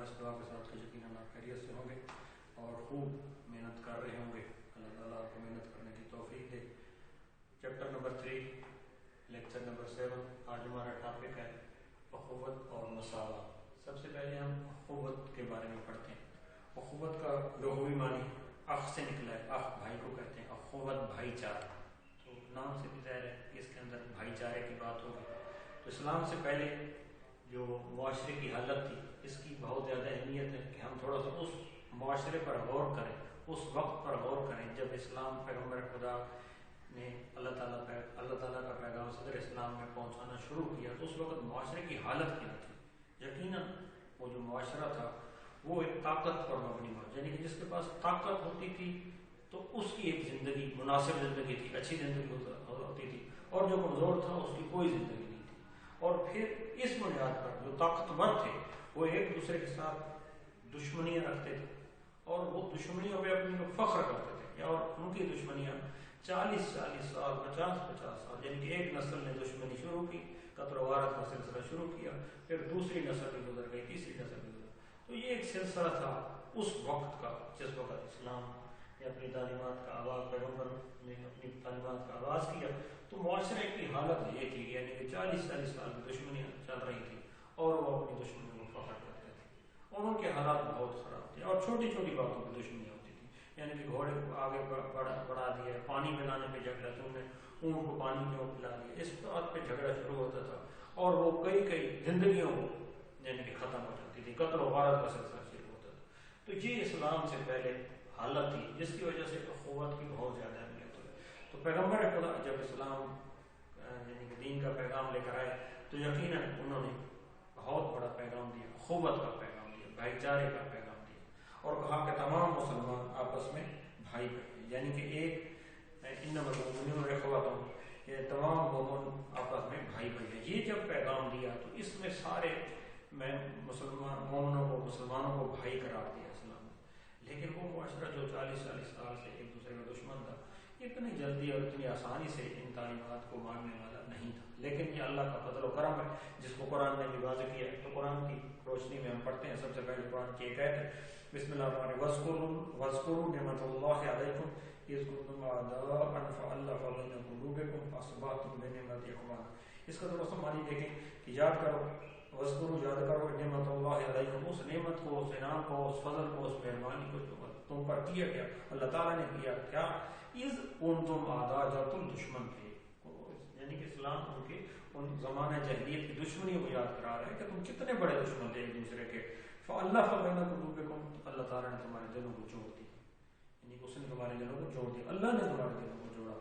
اس دعا کے ساتھ کہ یقیناً آپ خیریت سے ہوں گے اور خوب محنت کر رہے ہوں گے. اللہ تعالیٰ آپ کو محنت کرنے کی توفیق دے. Chapter number 3 lecture number 7. آج ہمارا ٹاپک ہے اخوت اور مساوات. سب سے پہلے ہم اخوت کے بارے میں پڑھتے ہیں. اخوت کا لغوی معنی اخ سے نکلا ہے. اخ بھائی کو کہتے ہیں. اخوت بھائی چارہ. تو نام سے بھی ظاہر ہے کہ اس کے اندر بھائی چارے کی بات ہوگی. تو اسلام سے پہلے جو معاشرے کی حالت تھی اس کی بہت زیادہ اہمیت ہے کہ ہم تھوڑا سا اس معاشرے پر غور کریں, اس وقت پر غور کریں جب اسلام پیغمبر خدا نے اللہ تعالیٰ کا پیغام صدر اسلام میں پہنچانا شروع کیا. تو اس وقت معاشرے کی حالت کیا تھی. یقیناً وہ جو معاشرہ تھا وہ ایک طاقت پر مبنی ہوا, یعنی کہ جس کے پاس طاقت ہوتی تھی تو اس کی ایک زندگی مناسب زندگی تھی, اچھی زندگی ہوتی تھی, اور جو کمزور تھا اس کی کوئی زندگی نہیں تھی. اور پھر اس بنیاد پر جو طاقتور تھے وہ ایک دوسرے کے ساتھ دشمنیاں رکھتے تھے اور وہ دشمنیوں پہ اپنی فخر کرتے تھے. اور ان کی دشمنیاں 40 سال 50 سال, یعنی کہ ایک نسل نے دشمنی شروع کی, قتل و غارت کا سلسلہ شروع کیا, پھر دوسری نسل بھی گزر گئی, تیسری نسل بھی گزر. تو یہ ایک سلسلہ تھا اس وقت کا جس وقت اسلام نے اپنی تعلیمات کا آغاز, پیغمبر نے اپنی تعلیمات کا آغاز کیا. تو معاشرے کی حالت یہ تھی, یعنی کہ 40 سال کی دشمنیاں چل رہی تھی اور وہ اپنی دشمنیوں کو فخر کرتے تھے. اور ان کے حالات بہت خراب تھے اور چھوٹی چھوٹی باتوں پہ دشمنیاں ہوتی تھی. یعنی کہ گھوڑے کو آگے بڑھا دیا, پانی پلانے پہ جھگڑا, تم نے اونٹ کو پانی کیوں پلا دیا, اس بات پہ جھگڑا شروع ہوتا تھا اور وہ کئی زندگیوں یعنی کہ ختم ہو جاتی تھی, قتل و غارت کا سلسلہ شروع ہوتا تھا. تو یہ اسلام سے پہلے حالت تھی جس کی وجہ سے اخوت کی بہت زیادہ اہمیت ہوئی. تو پیغمبر خدا جب اسلام یعنی کہ دین کا پیغام لے کر آئے تو یقیناً انہوں نے بہت بڑا پیغام دیا, اخوت کا پیغام دیا, بھائی چارے کا پیغام دیا, اور کہا کہ تمام مسلمان آپس میں بھائی بھائی, یعنی کہ ایک انما المؤمنون اخوۃ, یہ تمام مومن آپس میں بھائی بھائی ہیں. یہ جب پیغام دیا تو اس میں سارے مومنوں کو, مسلمانوں کو بھائی قرار دیا اسلام نے. لیکن وہ معاشرہ جو 40 سال سے ایک دوسرے کا دشمن تھا, اتنی جلدی اور اتنی آسانی سے ان تعلیمات کو ماننے والا نہیں تھا. لیکن یہ اللہ کا فضل و کرم ہے جس کو قرآن نے بھی واضح کیا ہے. تو قرآن کی روشنی میں ہم پڑھتے ہیں. سب سے پہلے قرآن کی ایک آیت ہے, بسم اللہ الرحمن الرحیم, واذکروا نعمت اللہ علیکم اذ کنتم اعداء فالف بین قلوبکم فاصبحتم بنعمتہ اخوانا. اس کا تھوڑا سا معنی دیکھیں کہ یاد کرو, واذکروا, یاد کرو نعمت اللہ علیکم, اس نعمت کو, اس انعام کو, اس فضل کو, اس مہربانی کو جو تم پر کیا گیا, اللہ تعالیٰ نے کیا. کیا؟ اذ کنتم اعداء, جب تم دشمن تھے. یعنی کہ اسلام ان کے ان زمانہ جاہلیت کی دشمنی کو یاد کرا رہا ہے کہ تم کتنے بڑے دشمن تھے ایک دوسرے کے. فالف بین قلوبکم, اللہ تعالیٰ نے تمہارے دلوں کو جوڑ دیا, یعنی اس نے تمہارے دلوں کو جوڑ دیا, اللہ نے تمہارے دلوں کو جوڑا,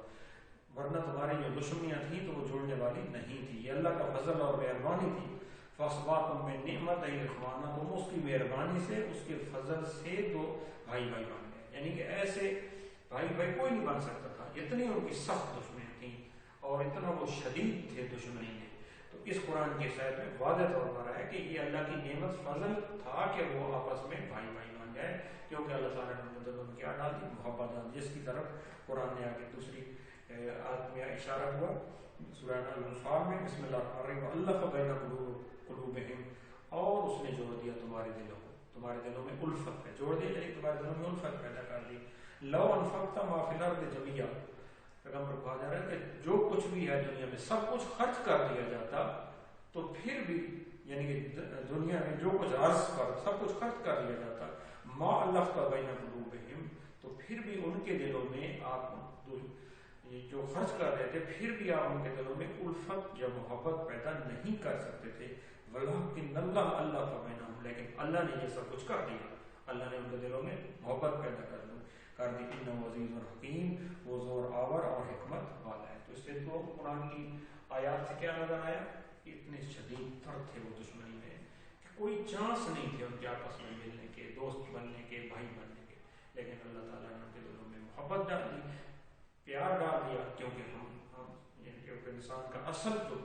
ورنہ تمہاری جو دشمنیاں تھیں تو وہ جوڑنے والی نہیں تھی. یہ اللہ کا فضل اور مہربانی تھی. فاصبحتم بنعمتہ اخوانا, تم اس کی مہربانی سے, اس کے فضل سے تو بھائی بھائی بن گئے. یعنی کہ ایسے بھائی کوئی نہیں بن سکتا تھا, اتنی ان کی سخت دشمنیاں تھیں اور اتنا وہ شدید تھے دشمنی میں. تو اس قرآن کے صحت میں واضح طور پر ہے کہ یہ اللہ کی نعمت فضل تھا کہ وہ آپس میں بھائی بن جائے, کیونکہ اللہ تعالیٰ نے دلوں میں کیا ڈال دی, محبت ڈال دی, جس کی طرف قرآن نے آگے دوسری آیت میں اشارہ ہوا سورہ الانفال میں, بسم اللہ الرحمن الرحیم, الف بین قلوبہم, اور اس نے جوڑ دیا تمہارے دلوں کو. تمہارے دلوں میں الفت ہے, جوڑ دیا, یعنی تمہارے دلوں میں الفت پیدا کر دی. لو انفقت ما فی الارض جميعا, پیغمبر کہا جا رہا ہے کہ جو کچھ بھی ہے دنیا میں سب کچھ خرچ کر دیا جاتا تو پھر بھی, یعنی کہ دنیا میں جو کچھ عرض پر سب کچھ خرچ کر دیا جاتا, ما الفت بین قلوبہم, تو پھر بھی ان کے دلوں میں آپ جو خرچ کر رہے تھے پھر بھی آپ ان کے دلوں میں الفت یا محبت پیدا نہیں کر سکتے تھے. ولکن اللہ الف بینہم, لیکن اللہ نے یہ سب کچھ کر دیا, اللہ نے ان کے دلوں میں محبت پیدا کر دی. انہ عزیز الحکیم, وہ زور آور اور حکمت والا ہے. تو اس سے تو قرآن کی آیات سے کیا نظر آیا, اتنے شدید تر تھے وہ دشمنی میں کہ کوئی چانس نہیں تھے ان کے آپس میں ملنے کے, دوست بننے کے, بھائی بننے کے. لیکن اللہ تعالیٰ نے ان کے دلوں میں محبت ڈال دی, پیار ڈال دیا, کیونکہ کیونکہ انسان کا اصل جو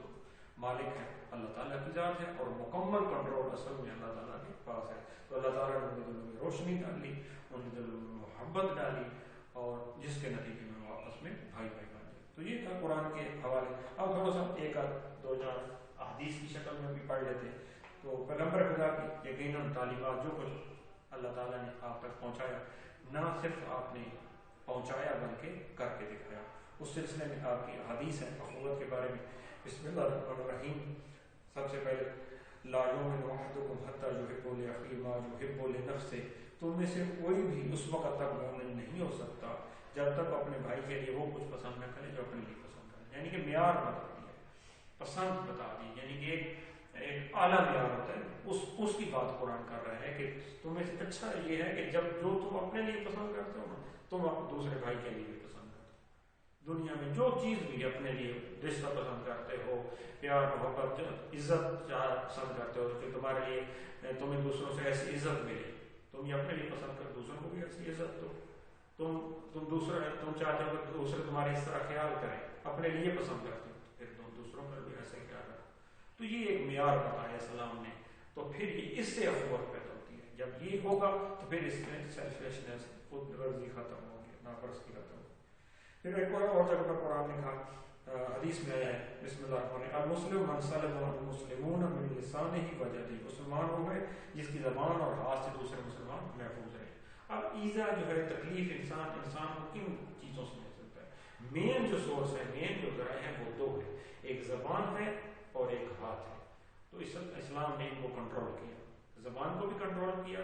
مالک ہے اللہ تعالیٰ کی ذات ہے اور مکمل کنٹرول اصل میں اللہ تعالیٰ کے پاس ہے. تو اللہ تعالیٰ نے ان کے دلوں میں روشنی ڈالی, ان کے دلوں میں محبت ڈالی, اور جس کے نتیجے میں وہ آپس میں بھائی بن جائے. تو یہ تھا قرآن کے حوالے. اب تھوڑا سا ایک دو چار احادیث کی شکل میں بھی پڑھ لیتے ہیں تو پیغمبر خدا کی یقیناً تعلیمات جو کچھ اللہ تعالیٰ نے آپ تک پہنچایا، نہ صرف آپ نے پہنچایا بلکہ کر کے دکھایا۔ اس سلسلے میں آپ کی حدیث ہے اخوت کے بارے میں، بسم اللہ الرحمن الرحیم، سب سے پہلے لا یؤمن احدکم حتی یحب لاخیہ ما یحب لنفسہ، تم میں سے کوئی بھی اس وقت تک مومن نہیں ہو سکتا جب تک اپنے بھائی کے لیے وہ کچھ پسند نہ کرے جو اپنے لیے پسند کرے، یعنی کہ معیار بتا دیا، پسند بتا دی، یعنی کہ ایک اعلیٰ معیار ہوتا ہے، اس کی بات قرآن کر رہا ہے کہ تمہیں سے اچھا یہ ہے کہ جب جو تم اپنے لیے پسند کرتے ہو نا، تم دوسرے بھائی کے لیے بھی پسند کرتے ہو۔ دنیا میں جو چیز بھی اپنے لیے رشتہ پسند کرتے ہو، پیار محبت عزت پسند کرتے ہو، جو تمہارے لیے تمہیں دوسروں سے ایسی عزت ملے، تم یہ اپنے لیے پسند کر دوسروں کو بھی ایسی عزت دو۔ تم چاہتے ہو کہ دوسرے تمہارے اس طرح خیال کریں، اپنے لیے پسند کرتے ہو، پھر تم دوسروں پر بھی ایسے خیال کرو۔ تو یہ ایک معیار بتایا اسلام نے، تو پھر یہ اس سے اخوت پیدا ہوتی ہے۔ جب یہ ہوگا تو پھر اس میں سیلفلیشنس، خود غرضی ختم ہوگی، ناپرستی ختم ہوگی۔ پھر ایک اور جگہ پر قرآن نے کہا، حدیث میں آیا ہے، بسم اللہ الرحمن الرحیم، المسلم من سلم المسلمون من لسانہ و یدہ، مسلمان وہ ہے جس کی زبان اور ہاتھ سے دوسرے مسلمان محفوظ رہے۔ اب ایزا جو ہے تکلیف انسان کو کن چیزوں سے مل سکتا ہے؟ مین جو سورس ہے، مین جو ذرائع ہے وہ دو ہے، ایک زبان ہے اور ایک ہاتھ ہے۔ تو اسلام نے ان کو کنٹرول کیا، زبان کو بھی کنٹرول کیا،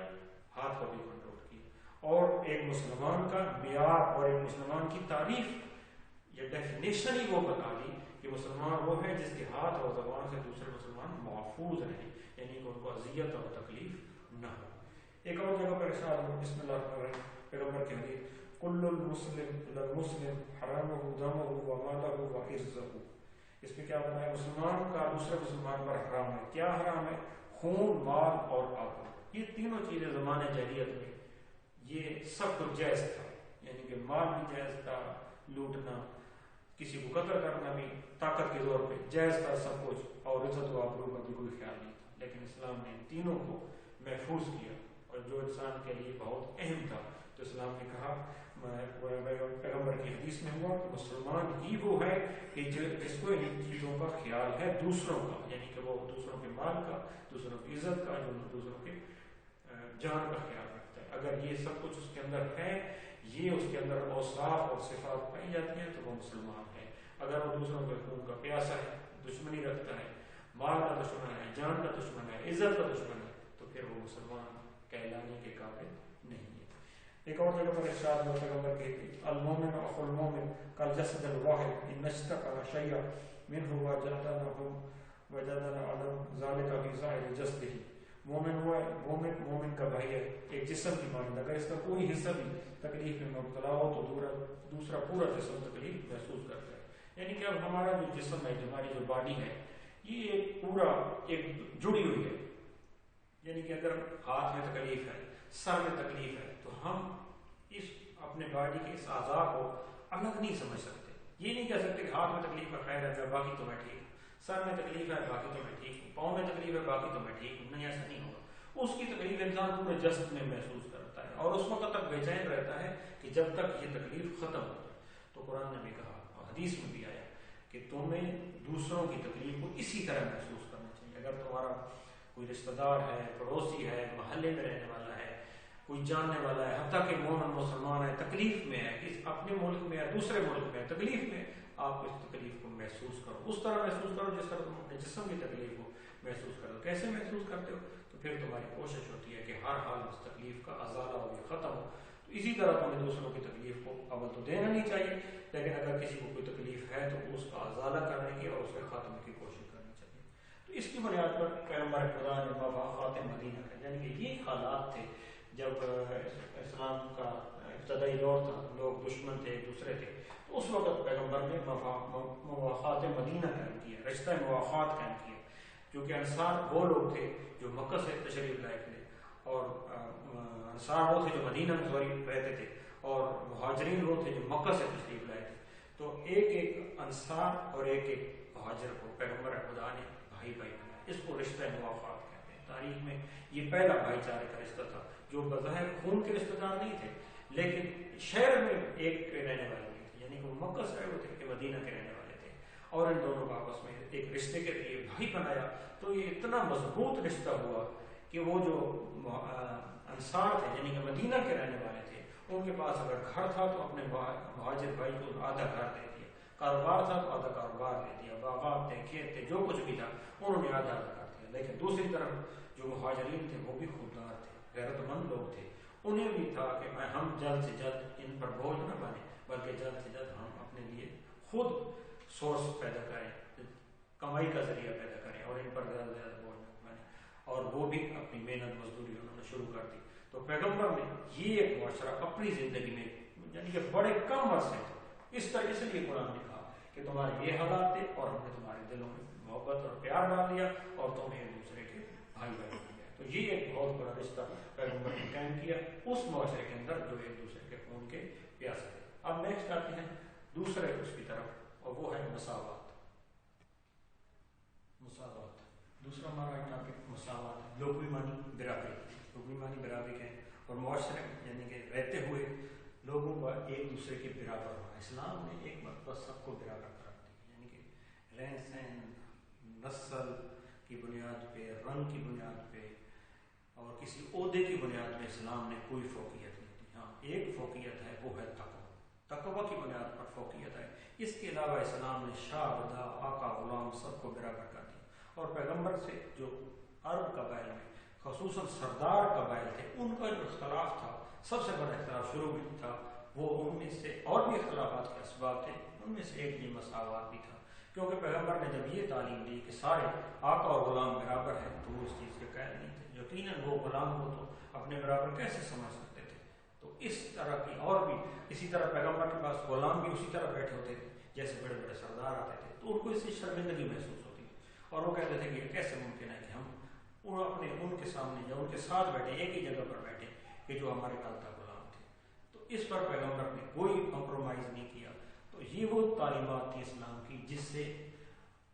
ہاتھ کو بھی کنٹرول کیا، اور ایک مسلمان کا معیار اور ایک مسلمان کی تعریف یا ڈیفینیشن ہی وہ بتا دی کہ مسلمان وہ ہے جس کے ہاتھ اور زبان سے دوسرے مسلمان محفوظ رہیں، یعنی کہ ان کو اذیت اور تکلیف نہ ہو۔ ایک اور جگہ پر ارشاد ہے، بسم اللہ الرحمن الرحیم، پیغمبر کی حدیث، کل المسلم للمسلم حرامہ دمہ و مالہ و عرضہ۔ اس میں کیا بتایا؟ مسلمان کا دوسرے مسلمان پر حرام ہے۔ کیا حرام ہے؟ خون، مال اور آبرو۔ یہ تینوں چیزیں زمانے جاہلیت میں یہ سب کچھ جائز تھا، یعنی کہ مال بھی جائز تھا، لوٹنا، کسی کو قتل کرنا بھی طاقت کے زور پہ جائز تھا سب کچھ، اور عزت و آبرو کا بھی کوئی خیال نہیں تھا۔ لیکن اسلام نے ان تینوں کو محفوظ کیا، اور جو انسان کے لیے بہت اہم تھا، تو اسلام نے کہا، پیغمبر کی حدیث میں ہوا کہ مسلمان ہی وہ ہے کہ جس کو ان چیزوں کا خیال ہے دوسروں کا، یعنی کہ وہ دوسروں کے مال کا، دوسروں کی عزت کا، دوسروں کے جان کا خیال رکھتا ہے۔ اگر یہ سب کچھ اس کے اندر ہے، یہ اس کے اندر اوصاف اور صفات پائی جاتی ہیں، تو وہ مسلمان ہے۔ اگر وہ دوسروں کے خون کا پیاسا ہے، دشمنی رکھتا ہے، مال کا دشمن ہے، جان کا دشمن ہے، عزت کا دشمن ہے، تو پھر وہ مسلمان کہلانے کے قابل نہیں ہے۔ ایک اور جگہ پر ارشاد ہے پیغمبر کے، المومن اخو المومن کالجسد الواحد ان اشتكى شيئا منه وجدنا على ذلك في سائر جسده۔ مومن وہ ہے، مومن کا بھائی ہے، ایک جسم کی مانند، اگر اس کا کوئی حصہ بھی تکلیف میں مبتلا ہو تو دوسرا پورا جسم تکلیف محسوس کرتا ہے۔ یعنی کہ اب ہمارا جو جسم ہے، ہماری جو باڈی ہے، یہ پورا ایک جڑی ہوئی ہے، یعنی کہ اگر ہاتھ میں تکلیف ہے، سر میں تکلیف ہے، تو ہم اس اپنے باڈی کے اس اعضاء کو الگ نہیں سمجھ سکتے۔ یہ نہیں کہہ سکتے کہ ہاتھ میں تکلیف ہے خیر ہے باقی تو میں ٹھیک ہوں، سر میں تکلیف ہے باقی تو میں ٹھیک ہوں، پاؤں میں تکلیف ہے باقی تو میں ٹھیک ہوں۔ نہیں، ایسا نہیں ہوگا۔ اس کی تکلیف انسان پورے جسم میں محسوس کرتا ہے، اور اس وقت تک بے چین رہتا ہے کہ جب تک یہ تکلیف ختم ہو جائے۔ تو قرآن نے بھی کہا اور حدیث میں بھی آیا کہ تمہیں دوسروں کی تکلیف کو اسی طرح محسوس کرنا چاہیے۔ اگر تمہارا کوئی رشتہ دار ہے، پڑوسی ہے، محلے میں رہنے والا ہے، کوئی جاننے والا ہے، حتیٰ کہ مومن مسلمان ہے، تکلیف میں ہے، اپنے ملک میں ہے، دوسرے ملک میں ہے، تکلیف میں، آپ اس تکلیف کو محسوس کرو، اس طرح محسوس کرو جس طرح تم اپنے جسم کی تکلیف کو محسوس کرو۔ کیسے محسوس کرتے ہو؟ تو پھر تمہاری کوشش ہوتی ہے کہ ہر حال اس تکلیف کا ازالہ ہو، یہ ختم ہو۔ تو اسی طرح تمہیں دوسروں کی تکلیف کو اول تو دینا نہیں چاہیے، لیکن اگر کسی کو کوئی تکلیف ہے تو اس کا ازالہ کرنے کی اور اس کے خاتمے کی کوشش کرنی چاہیے۔ تو اس کی بنیاد پر پیغمبر خدا نے مواقعات مدینہ کا، یعنی کہ یہ حالات تھے جب اسلام کا ابتدائی دور تھا، لوگ دشمن تھے، ایک دوسرے تھے، تو اس وقت پیغمبر نے مواقعات مدینہ قائم کیا، رشتہ مواقعات قائم کیا، کیونکہ انصار وہ لوگ تھے جو مکہ سے تشریف لائے تھے، اور انصار وہ تھے جو مدینہ میں رہتے تھے، اور مہاجرین وہ تھے جو مکہ سے تشریف لائے تھے۔ تو ایک ایک انصار اور ایک ایک مہاجر کو پیغمبر خدا نے بھائی بھائی بنایا۔ اس کو رشتہ مواقعات کہتے ہیں۔ تاریخ میں یہ پہلا بھائی چارے کا رشتہ تھا، جو بظاہر خون کے رشتہ دار نہیں تھے، لیکن شہر میں ایک کے رہنے والے نہیں تھے، یعنی کہ وہ مکہ سے آئے ہوئے تھے کہ مدینہ کے رہنے والے تھے، اور ان دونوں کا آپس میں ایک رشتے کے لیے بھائی بنایا. تو یہ اتنا مضبوط رشتہ ہوا کہ وہ جو انصار تھے یعنی کہ مدینہ کے رہنے والے تھے, ان کے پاس اگر گھر تھا تو اپنے مہاجر بھائی کو آدھا گھر دے دیا, کاروبار تھا تو آدھا کاروبار دے دیا, باغات تھے, کھیت تھے, جو کچھ بھی تھا انہوں نے آدھا آدھا کر دیا. لیکن دوسری طرف جو مہاجرین تھے وہ بھی خوددار تھے, غیرت مند لوگ تھے. انہیں بھی تھا کہ ہم جلد سے جلد ان پر بوجھ نہ بنے, بلکہ جلد سے جلد ہم اپنے لیے خود سورس پیدا کریں, کمائی کا ذریعہ پیدا کریں, اور ان پر زیادہ سے زیادہ بوجھ نہ بنے. اور وہ بھی اپنی محنت مزدوری انہوں نے شروع کر دی. تو پیغمبر نے یہ ایک معاشرہ اپنی زندگی میں یعنی کہ بڑے کم عرصے اس طرح اس لیے قرآن نے کہا کہ تمہارے یہ حالات تھے اور ہم نے تمہارے دلوں میں محبت اور پیار ڈال دیا اور تمہیں ایک دوسرے کے بھائی بہن کیا. تو یہ ایک بہت بڑا رشتہ پیغمبر نے قائم کیا اس معاشرے کے اندر جو ایک دوسرے کے خون کے پیاسے تھے. اب نیکسٹ آتے ہیں دوسرے اس کی طرف, اور وہ ہے مساوات. مساوات دوسرا ہمارا ٹاپک مساوات ہے. لغوی معنی برابری, لغوی معنی برابری کے, اور معاشرے یعنی کہ رہتے ہوئے لوگوں کا ایک دوسرے کے برابر ہونا. اسلام نے ایک مرتبہ سب کو برابر قرار دیا, یعنی کہ رہن سہن, نسل کی بنیاد پہ, رنگ کی بنیاد پہ اور کسی عہدے کی بنیاد پہ اسلام نے کوئی فوقیت نہیں دی. ہاں ایک فوقیت ہے, وہ ہے تقویٰ. تقویٰ کی بنیاد پر فوقیت ہے. اس کے علاوہ اسلام نے شاہ بدا, آقا, غلام سب کو برابر کر دیا. اور پیغمبر سے جو عرب قبائل میں خصوصاً سردار قبائل تھے ان کا جو اختلاف تھا, سب سے بڑا اختلاف شروع میں تھا, وہ ان میں سے اور بھی اختلافات کے اسباب تھے, ان میں سے ایک یہ مساوات بھی تھا. کیونکہ پیغمبر نے جب یہ تعلیم دی کہ سارے آقا اور غلام برابر ہیں تو وہ اس چیز کے قائل نہیں تھے. یقیناً وہ غلام کو تو اپنے برابر کیسے سمجھ سکتے تھے. تو اس طرح کی اور بھی اسی طرح پیغمبر کے پاس غلام بھی اسی طرح بیٹھے ہوتے تھے جیسے بڑے بڑے سردار آتے تھے, تو ان کو اس سے شرمندگی محسوس ہوتی تھی اور وہ کہتے تھے کہ یہ کیسے ممکن ہے کہ ہم اپنے ان کے سامنے یا ان کے ساتھ بیٹھے, ایک ہی جگہ پر بیٹھے کہ جو ہمارے کل تک غلام تھے. تو اس پر پیغمبر نے کوئی کمپرومائز نہیں کیا. تو یہ وہ تعلیمات تھی اسلام کی جس سے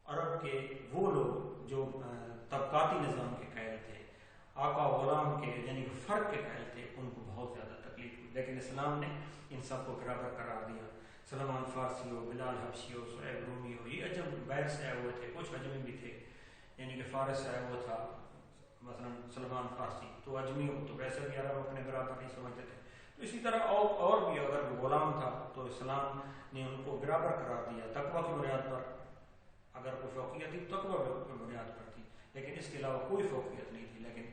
عرب کے وہ لوگ جو طبقاتی نظام کے قائل تھے, آقا غلام کے یعنی کہ فرق کے قائل تھے, ان کو بہت زیادہ تکلیف ہوئی. لیکن اسلام نے ان سب کو برابر قرار دیا. سلمان فارسی ہو, بلال حبشی ہو, سہیب رومی ہو, یہ عجم باہر سے آئے ہوئے تھے, کچھ عجمی بھی تھے, یعنی کہ فارس سے آیا ہوا تھا مثلا سلمان فارسی, تو اجمی ہو تو ویسے بھی عرب اپنے برابر نہیں سمجھتے تھے. تو اسی طرح اور بھی اگر غلام تھا تو اسلام نے ان کو برابر قرار دیا. تقویٰ کی بنیاد پر اگر کوئی فوقیت تھی تقویٰ کی بنیاد پر تھی, لیکن اس کے علاوہ کوئی فوقیت نہیں تھی. لیکن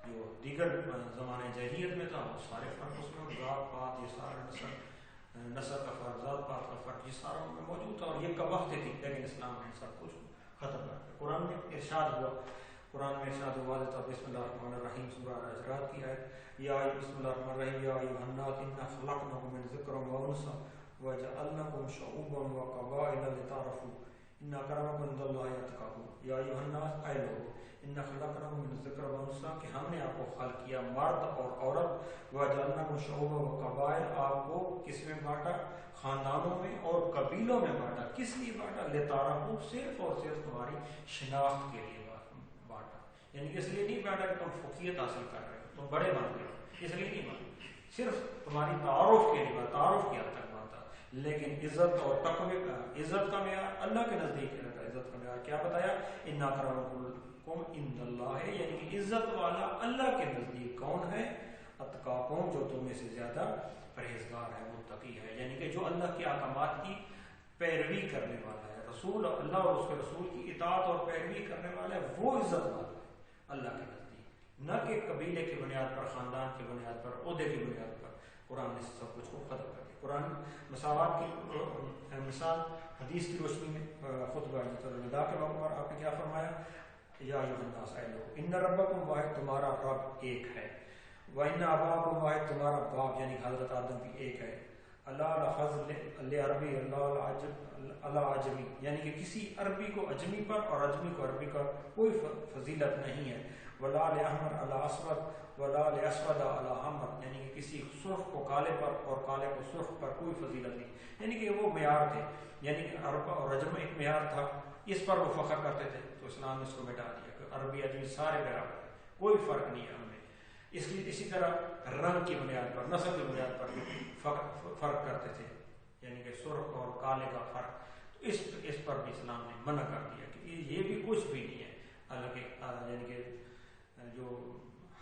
جو دیگر زمانے جاہلیت میں تھا وہ سارے فرق اس میں, ذات پات, یہ سارے نسل کا فرق, ذات پات کا فرق, یہ سارا ان میں موجود تھا اور یہ وقت تھی. لیکن اسلام نے سب کچھ ختم کر دیا. قرآن میں ارشاد ہوا, قرآن میں ارشاد ہوا تھا بسم اللہ الرحمن الرحیم سورہ الحجرات کی آیت, یا بسم اللہ الرحمن الرحیم یا ایھا الناس انا خلقناکم من ذکر و انثى وجعلناکم شعوبا وقبائل لتعارفوا ان اکرمکم عند اللہ اتقاکم. یا ایھا الناس, اے لوگ, انا خلقناکم من ذکر و انثى, کہ ہم نے آپ کو خلق کیا مرد اور عورت, وجعلناکم شعوبا وقبائل, آپ کو کس میں بانٹا, خاندانوں میں اور قبیلوں میں بانٹا. کس لیے بانٹا, لتعارفوا, صرف اور صرف تمہاری شناخت کے لیے بانٹا. یعنی کہ اس لیے نہیں بانٹا کہ تم فقیت حاصل کر رہے ہو, تم بڑے بن گئے ہو, اس لیے نہیں بانٹا, صرف تمہاری تعارف کے لیے, تعارف کی حد تک بانٹا. لیکن عزت اور تقوی کا, عزت کا معیار اللہ کے نزدیک ہے. عزت کا معیار کیا بتایا, انا اکرمکم عند اللہ, یعنی کہ عزت والا اللہ کے نزدیک کون ہے, اتقاکم, جو تم میں سے زیادہ پرہیزگار ہے, متقی ہے, یعنی کہ جو اللہ کے احکامات کی پیروی کرنے والا ہے, رسول اللہ اور اس کے رسول کی اطاعت اور پیروی کرنے والا ہے, وہ عزت والا ہے اللہ کے نزدیک. نہ کہ قبیلے کی بنیاد پر, خاندان کی بنیاد پر, عہدے کی بنیاد پر. قرآن نے سب کچھ کو ختم کر دیا. قرآن مساوات کی مثال حدیث کی روشنی میں خطبہ الوداع کے موقع پر آپ نے کیا فرمایا, یا ایھا الناس, اے لوگ, ان ربکم واحد, تمہارا رب ایک ہے, وان اباکم واحد, تمہارا باپ یعنی حضرت آدم بھی ایک ہے, اللہ فضل عربی اللہ عجمی, یعنی کہ کسی عربی کو اجمی پر اور اجمی کو عربی کا کوئی فضیلت نہیں ہے, ولا احمر اللہ اسود ولا اسود اللہ احمر, یعنی کہ کسی سرخ کو کالے پر اور کالے کو سرخ پر کوئی فضیلت نہیں. یعنی کہ وہ معیار تھے, یعنی کہ عرب اور عجم ایک معیار تھا, اس پر وہ فخر کرتے تھے. تو اسلام نے اس کو مٹا دیا کہ عربی اجمی سارے برابر ہیں, کوئی فرق نہیں ہے ان میں. اسی طرح رنگ کی بنیاد پر, نسل کی بنیاد پر فرق کرتے تھے, یعنی کہ سرخ اور کالے کا فرق. اس پر بھی اسلام نے منع کر دیا کہ یہ بھی کچھ بھی نہیں ہے. حالانکہ یعنی کہ جو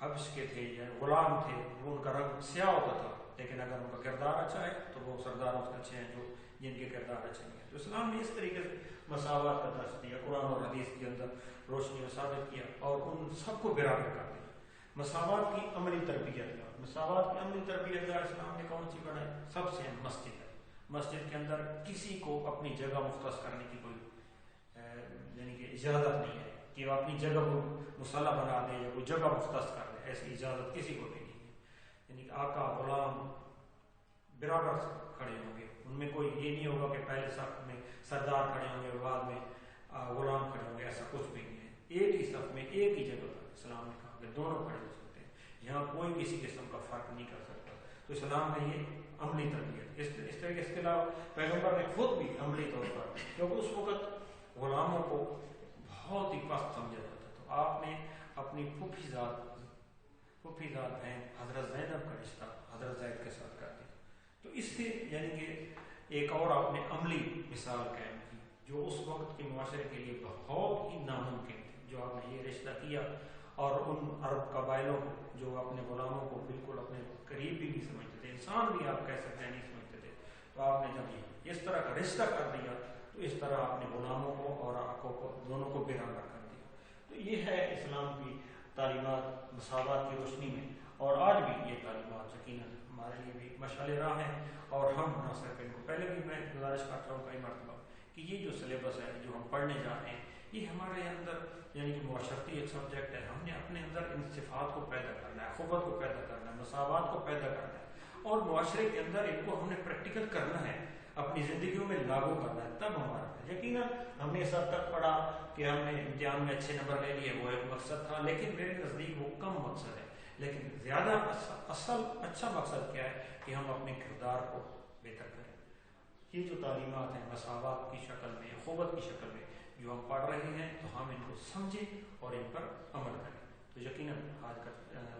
حبش کے تھے یا غلام تھے وہ ان کا رنگ سیاہ ہوتا تھا، لیکن اگر ان کا کردار اچھا ہے تو وہ سرداروں سے اچھے ہیں جو جن کے کردار اچھے نہیں ہیں. تو اسلام نے اس طریقے سے مساوات کا درس دیا، قرآن اور حدیث کے اندر روشنی میں ثابت کیا اور ان سب کو برابر کر دیا. مساوات کی عملی تربیت کا، مساوات کی عملی تربیت کا اسلام نے کون سی بنائی؟ سب سے اہم مسجد ہے. مسجد کے اندر کسی کو اپنی جگہ مختص کرنے کی کوئی یعنی کہ اجازت نہیں ہے کہ وہ اپنی جگہ کو مصلی بنا دے یا کوئی جگہ مختص کر دے، ایسی اجازت کسی کو بھی نہیں ہے. یعنی کہ آقا غلام برابر کھڑے ہوں گے، ان میں کوئی یہ نہیں ہوگا کہ پہلے صف میں سردار کھڑے ہوں گے بعد میں غلام کھڑے ہوں گے، ایسا کچھ بھی نہیں ہے. ایک ہی صف میں ایک ہی جگہ پر اسلام نے کہا کہ دونوں کھڑے ہو سکتے ہیں، یہاں کوئی کسی قسم کا فرق نہیں کر سکتا. تو اسلام نے یہ عملی تربیت اس طرح کے، اس کے علاوہ پیغمبر نے خود بھی عملی طور پر، کیونکہ اس وقت غلاموں کو بہت ہی پست سمجھا جاتا، تو آپ نے اپنی پھوپھی ذات بہن حضرت زینب کا رشتہ حضرت زید کے ساتھ کر دیا. تو اس سے یعنی کہ ایک اور آپ نے عملی مثال قائم کی جو اس وقت کے معاشرے کے لیے بہت ہی ناممکن تھی، جو آپ نے یہ رشتہ کیا. اور ان عرب قبائلوں کو جو اپنے غلاموں کو بالکل اپنے قریب بھی نہیں سمجھتے تھے، انسان بھی آپ کہہ سکتے ہیں نہیں سمجھتے تھے، تو آپ نے جب اس طرح کا رشتہ کر دیا تو اس طرح آپ نے غلاموں کو اور آقوں کو دونوں کو برابر کر دیا. تو یہ ہے اسلام کی تعلیمات مساوات کی روشنی میں، اور آج بھی یہ تعلیمات یقیناً ہمارے لیے بھی مشعل راہ ہیں. اور ہم نہ صرف ان کو، پہلے بھی میں گزارش کرتا ہوں کئی مرتبہ کہ یہ جو سلیبس ہے جو ہم پڑھنے جا رہے ہیں یہ ہمارے اندر یعنی کہ معاشرتی ایک سبجیکٹ ہے، ہم نے اپنے اندر ان صفات کو پیدا کرنا ہے، اخوت کو پیدا کرنا ہے، مساوات کو پیدا کرنا ہے، اور معاشرے کے اندر ان کو ہم نے پریکٹیکل کرنا ہے، اپنی زندگیوں میں لاگو کرنا ہے، تب ہمارا. یقیناً ہم نے اس حد تک پڑھا کہ ہم نے امتحان میں اچھے نمبر لے لیے، وہ ایک مقصد تھا، لیکن میرے نزدیک وہ کم مقصد ہے. لیکن زیادہ اصل اچھا مقصد کیا ہے کہ ہم اپنے کردار کو بہتر کریں. یہ جو تعلیمات ہیں مساوات کی شکل میں، اخوت کی شکل میں جو ہم پڑھ رہے ہیں، تو ہم ان کو سمجھیں اور ان پر عمل کریں. تو یقیناً آج کا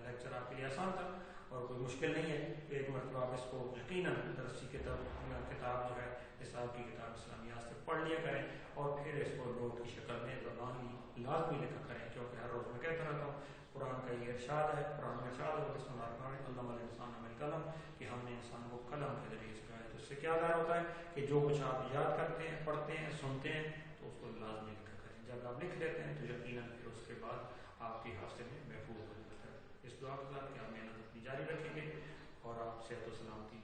لیکچر آپ کے لیے آسان تھا اور کوئی مشکل نہیں ہے. ایک مرتبہ آپ اس کو یقیناً درسی کتاب جو ہے نصاب کی کتاب اسلامیات سے پڑھ لیا کریں اور پھر اس کو نوٹ کی شکل میں زبانی لازمی لکھا کریں، کیونکہ ہر روز میں کہتا رہتا ہوں قرآن کا یہ ارشاد ہے، قرآن میں ارشاد ہے بسم اللہ الرحمن الرحیم علم الانسان ما لم یعلم، کہ ہم نے انسان کو قلم کے ذریعے سکھایا. تو اس سے کیا ظاہر ہوتا ہے کہ جو کچھ آپ یاد کرتے ہیں، پڑھتے ہیں، سنتے ہیں، تو اس کو لازمی لکھا کریں. جب آپ لکھ لیتے ہیں تو یقیناً پھر اس کے بعد آپ کے حافظے میں محفوظ ہو جاتا ہے. اس دعا کے ساتھ کہ آپ محنت اپنی جاری رکھیں گے اور آپ صحت و سلامتی